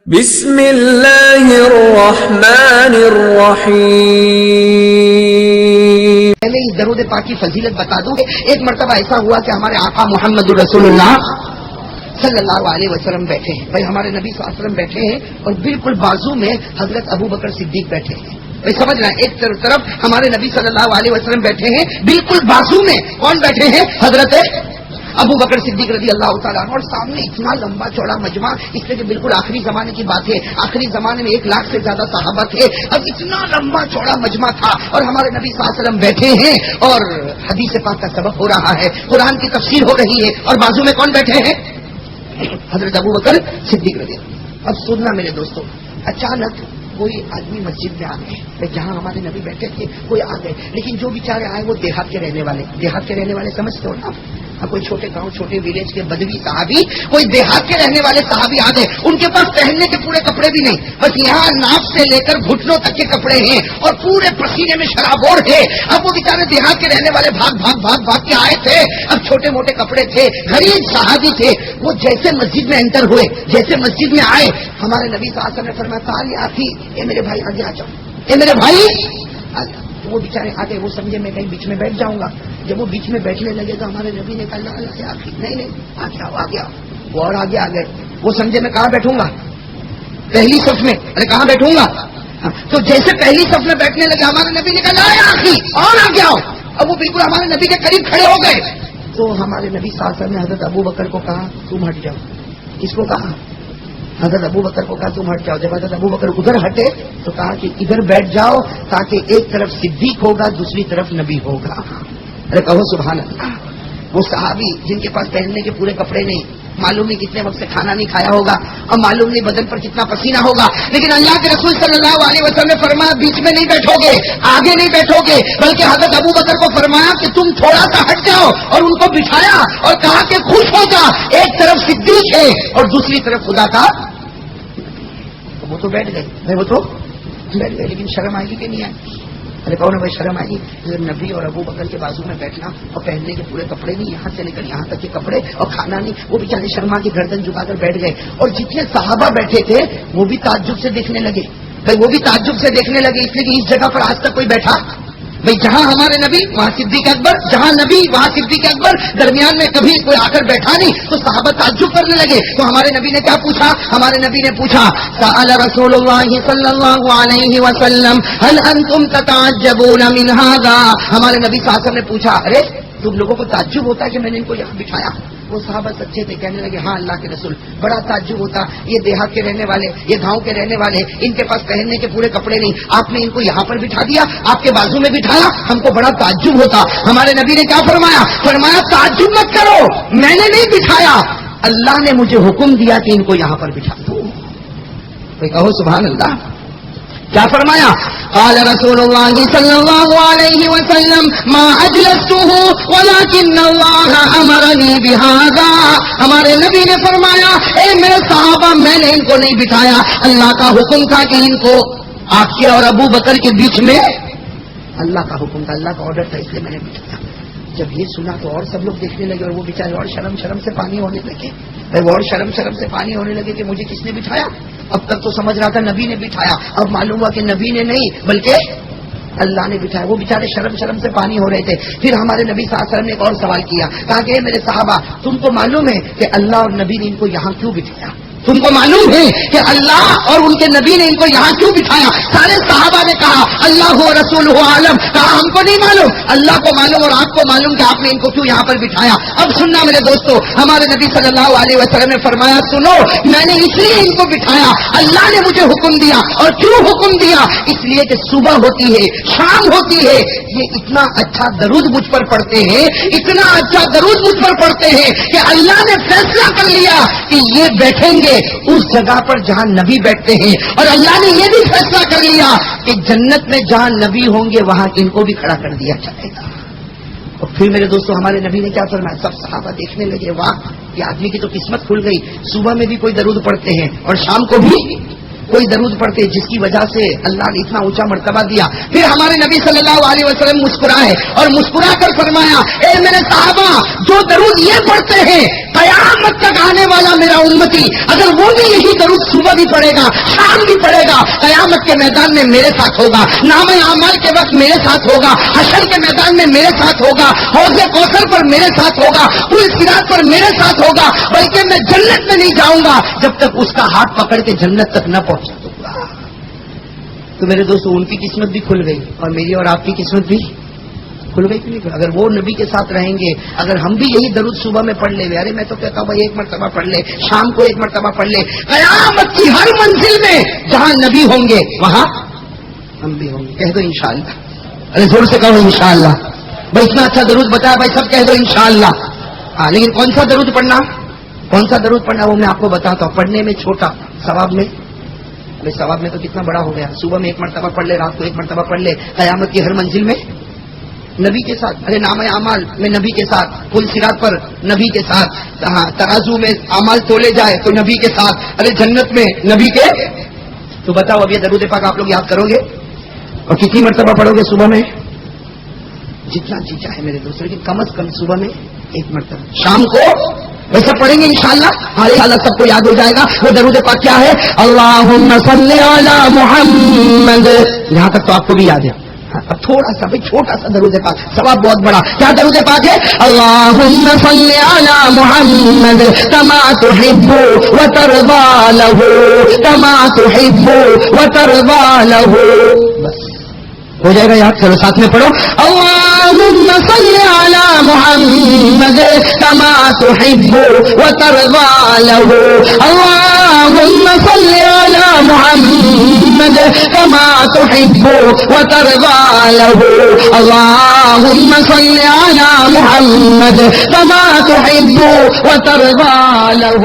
بسم اللہ الرحمن الرحیم. پہلے اس درود پاک کی فضیلت بتا دوں. ایک مرتبہ ایسا ہوا کہ ہمارے آقا محمد رسول اللہ صلی اللہ علیہ وسلم بیٹھے ہیں. بھائی ہمارے نبی صلی اللہ علیہ وسلم بیٹھے ہیں اور بالکل بازو میں حضرت ابو بکر صدیق بیٹھے ہیں. بھائی سمجھ رہے ہیں, ایک طرف ہمارے نبی صلی اللہ علیہ وسلم بیٹھے ہیں, بالکل بازو میں کون بیٹھے ہیں؟ حضرت ابو بکر صدیق رضی اللہ تعالیٰ عنہ. اور سامنے اتنا لمبا چوڑا مجمع, اس لیے کہ بالکل آخری زمانے کی بات ہے. آخری زمانے میں 1 لاکھ سے زیادہ صحابہ تھے. اب اتنا لمبا چوڑا مجمع تھا اور ہمارے نبی صلی اللہ علیہ وسلم بیٹھے ہیں اور حدیث پاک کا سبق ہو رہا ہے, قرآن کی تفسیر ہو رہی ہے, اور بازو میں کون بیٹھے ہیں؟ حضرت ابو بکر صدیق رضی اللہ. اب سننا میرے دوستوں, اچانک کوئی آدمی مسجد میں آ گئے. جہاں ہمارے نبی بیٹھے تھے کوئی آ گئے, لیکن جو بیچارے آئے وہ دیہات کے رہنے والے سمجھتے ہو نا, کوئی چھوٹے گاؤں چھوٹے ولیج کے بدوی صحابی, کوئی دیہات کے رہنے والے صحابی آ گئے. ان کے پاس پہننے کے پورے کپڑے بھی نہیں, بس یہاں ناف سے لے کر گھٹنوں تک کے کپڑے ہیں اور پورے پسینے میں شرابور ہے. اب وہ بیچارے دیہات کے رہنے والے بھاگ کے آئے تھے. اب چھوٹے موٹے کپڑے تھے, غریب صحابی تھے. وہ جیسے مسجد میں انٹر ہوئے, جیسے مسجد میں آئے, ہمارے نبی صلی اللہ علیہ وسلم نے فرمایا تعالی آخی, اے میرے بھائی آگے آ جاؤ, اے میرے بھائی. وہ بیچارے آگے, وہ سمجھے میں کہیں بیچ میں بیٹھ جاؤں گا. جب وہ بیچ میں بیٹھنے لگے تو ہمارے نبی نے کہا نہیں آگے آؤ. وہ اور آگے آ گئے. وہ سمجھے میں کہاں بیٹھوں گا؟ پہلی صف میں. ارے کہاں بیٹھوں گا؟ تو جیسے پہلی صف میں بیٹھنے لگے ہمارے نبی نے کہا آخی اور آگے آؤ. اب وہ بالکل ہمارے نبی کے قریب کھڑے ہو گئے. تو ہمارے نبی صلی اللہ علیہ وسلم نے حضرت ابو بکر کو کہا تم ہٹ جاؤ. کس کو کہا؟ حضرت ابو بکر کو کہا تم ہٹ جاؤ. جب حضرت ابو بکر ادھر ہٹے تو کہا کہ ادھر بیٹھ جاؤ تاکہ ایک طرف صدیق ہوگا دوسری طرف نبی ہوگا. ارے کہو سبحان اللہ. وہ صحابی جن کے پاس پہننے کے پورے کپڑے نہیں, معلوم نہیں کتنے وقت سے کھانا نہیں کھایا ہوگا اور معلوم نہیں بدن پر کتنا پسینہ ہوگا, لیکن اللہ کے رسول صلی اللہ علیہ وسلم نے فرمایا بیچ میں نہیں بیٹھو گے, آگے نہیں بیٹھو گے, بلکہ حضرت ابو بکر کو فرمایا کہ تم تھوڑا سا ہٹ جاؤ اور ان کو بٹھایا اور کہا کہ خوش ہو جا, ایک طرف صدیق ہے اور دوسری طرف خدا کا. وہ تو بیٹھ گئے, لیکن شرم آئے گی کہ نہیں آئے؟ ارے کہو نا بھائی شرم آئے گی. نبی اور ابو بکر کے بازو میں بیٹھنا اور پہننے کے پورے کپڑے نہیں, یہاں سے لے کر یہاں تک کے کپڑے اور کھانا نہیں. وہ بیچارے شرما کے گردن جھکا کر بیٹھ گئے. اور جتنے صحابہ بیٹھے تھے وہ بھی تعجب سے دیکھنے لگے. اس لیے کہ اس جگہ پر آج تک کوئی بیٹھا بھائی جہاں ہمارے نبی وہاں صدیق اکبر, جہاں نبی وہاں صدیق اکبر, درمیان میں کبھی کوئی آ کر بیٹھا نہیں. تو صحابہ تعجب کرنے لگے. تو ہمارے نبی نے کیا پوچھا؟ ہمارے نبی نے پوچھا سأل رسول اللہ صلی اللہ علیہ وسلم هل انتم تتعجبون من هذا. ہمارے نبی صلی اللہ علیہ وسلم نے پوچھا ارے تم لوگوں کو تعجب ہوتا ہے کہ میں نے ان کو یہاں بٹھایا؟ وہ صحابہ سچے تھے, کہنے لگے ہاں اللہ کے رسول بڑا تعجب ہوتا, یہ دیہات کے رہنے والے, یہ گاؤں کے رہنے والے, ان کے پاس پہننے کے پورے کپڑے نہیں, آپ نے ان کو یہاں پر بٹھا دیا, آپ کے بازو میں بٹھایا, ہم کو بڑا تعجب ہوتا. ہمارے نبی نے کیا فرمایا تعجب مت کرو, میں نے نہیں بٹھایا, اللہ نے مجھے حکم دیا کہ ان کو یہاں پر بٹھا دو. کوئی کہو سبحان اللہ. کیا فرمایا؟ قال رسول اللہ صلی اللہ علیہ وسلم ما اجلسته ولكن الله امرني بهذا. ہمارے نبی نے فرمایا اے میرے صحابہ میں نے ان کو نہیں بٹھایا, اللہ کا حکم تھا کہ ان کو آپ کے اور ابو بکر کے بیچ میں, اللہ کا حکم تھا, اللہ کا آرڈر تھا, اس لیے میں نے بٹھایا. جب یہ سنا تو اور سب لوگ دیکھنے لگے اور وہ بیچارے اور شرم سے پانی ہونے لگے. وہ اور شرم سے پانی ہونے لگے کہ مجھے کس نے بٹھایا. اب تک تو سمجھ رہا تھا نبی نے بٹھایا, اب معلوم ہوا کہ نبی نے نہیں بلکہ اللہ نے بٹھایا. وہ بیچارے شرم سے پانی ہو رہے تھے. پھر ہمارے نبی صلی اللہ علیہ وسلم نے ایک اور سوال کیا, کہا کہ میرے صحابہ تم کو معلوم ہے کہ اللہ اور نبی نے ان کو یہاں کیوں بٹھایا؟ تم کو معلوم ہے کہ اللہ اور ان کے نبی نے ان کو یہاں کیوں بٹھایا؟ سارے صحابہ نے کہا اللہ و رسول عالم. کہا ہم کو نہیں معلوم, اللہ کو معلوم اور آپ کو معلوم کہ آپ نے ان کو کیوں یہاں پر بٹھایا. اب سننا میرے دوستو, ہمارے نبی صلی اللہ علیہ وسلم نے فرمایا سنو, میں نے اس لیے ان کو بٹھایا, اللہ نے مجھے حکم دیا. اور کیوں حکم دیا؟ اس لیے کہ صبح ہوتی ہے, شام ہوتی ہے, یہ اتنا اچھا درود مجھ پر پڑھتے ہیں, اتنا اچھا درود مجھ پر پڑھتے ہیں کہ اللہ نے فیصلہ کر لیا کہ یہ بیٹھیں گے اس جگہ پر جہاں نبی بیٹھتے ہیں, اور اللہ نے یہ بھی فیصلہ کر لیا کہ جنت میں جہاں نبی ہوں گے وہاں ان کو بھی کھڑا کر دیا جائے گا. اور پھر میرے دوستوں ہمارے نبی نے کیا فرمایا؟ سب صحابہ دیکھنے لگے, واہ یہ آدمی کی تو قسمت کھل گئی, صبح میں بھی کوئی درود پڑھتے ہیں اور شام کو بھی. کوئی درود پڑھتے جس کی وجہ سے اللہ نے اتنا اونچا مرتبہ دیا. پھر ہمارے نبی صلی اللہ علیہ وسلم مسکرائے اور مسکرا کر فرمایا اے میرے صحابہ جو درود یہ پڑھتے ہیں قیامت تک آنے والا میرا امتی اگر وہ بھی یہی درود صبح بھی پڑھے گا شام بھی پڑھے گا قیامت کے میدان میں میرے ساتھ ہوگا, نام اعمال کے وقت میرے ساتھ ہوگا, حشر کے میدان میں میرے ساتھ ہوگا, حوض کوثر پر میرے ساتھ ہوگا, پل صراط پر میرے ساتھ ہوگا, بلکہ میں جنت میں نہیں جاؤں گا جب تک اس کا ہاتھ پکڑ کے جنت تک نہ پہنچا دوں گا. تو میرے دوستو ان کی قسمت بھی کھل گئی اور میری اور آپ کی قسمت بھی کھل گئی کہ نہیں. اگر وہ نبی کے ساتھ رہیں گے, اگر ہم بھی یہی درود صبح میں پڑھ لیں, ارے میں تو کہتا ہوں بھائی ایک مرتبہ پڑھ لے, شام کو ایک مرتبہ پڑھ لے, قیامت کی ہر منزل میں جہاں نبی ہوں گے وہاں ہم بھی ہوں گے. کہہ دو انشاءاللہ, ارے زور سے کہو انشاءاللہ. بھائی اتنا اچھا درود بتایا بھائی سب کہہ دو انشاءاللہ. ہاں لیکن کون سا درود پڑھنا, کون سا درود پڑھنا وہ میں آپ کو بتاتا ہوں. پڑھنے میں چھوٹا, ثواب میں ثواب میں تو کتنا بڑا ہو گیا. صبح میں ایک مرتبہ پڑھ لے, رات کو ایک مرتبہ پڑھ لے, قیامت کی ہر منزل میں نبی کے ساتھ. ارے نام اعمال میں نبی کے ساتھ, پل صراط پر نبی کے ساتھ, ترازو میں اعمال تولے جائے تو نبی کے ساتھ, ارے جنت میں نبی کے. تو بتاؤ اب یہ درود پاک آپ لوگ یاد کرو گے اور کتنی مرتبہ پڑھو گے صبح میں؟ جتنا جی چاہے میرے دوست, لیکن کم از کم صبح میں ایک مرتبہ, شام کو ویسا پڑھیں گے انشاءاللہ. انشاءاللہ سب کو یاد ہو جائے گا. وہ درود پاک کیا ہے؟ اللہم صلی علی محمد. یہاں تک تو آپ کو بھی یاد ہے. اب تھوڑا سا بھائی چھوٹا سا درود پاک, ثواب بہت بڑا. کیا درود پاک ہے؟ اللہم صلی علی محمد کما تحب وترضى له کما تحب وترضى له. بس ہو جائے گا یاد. چلو ساتھ میں پڑھو. اللہم صلی علی محمد کما تحب وترضى له. اللہم صلی علی محمد کما تحب وترضى له. اللہم صلی علی محمد کما تحب وترضى له.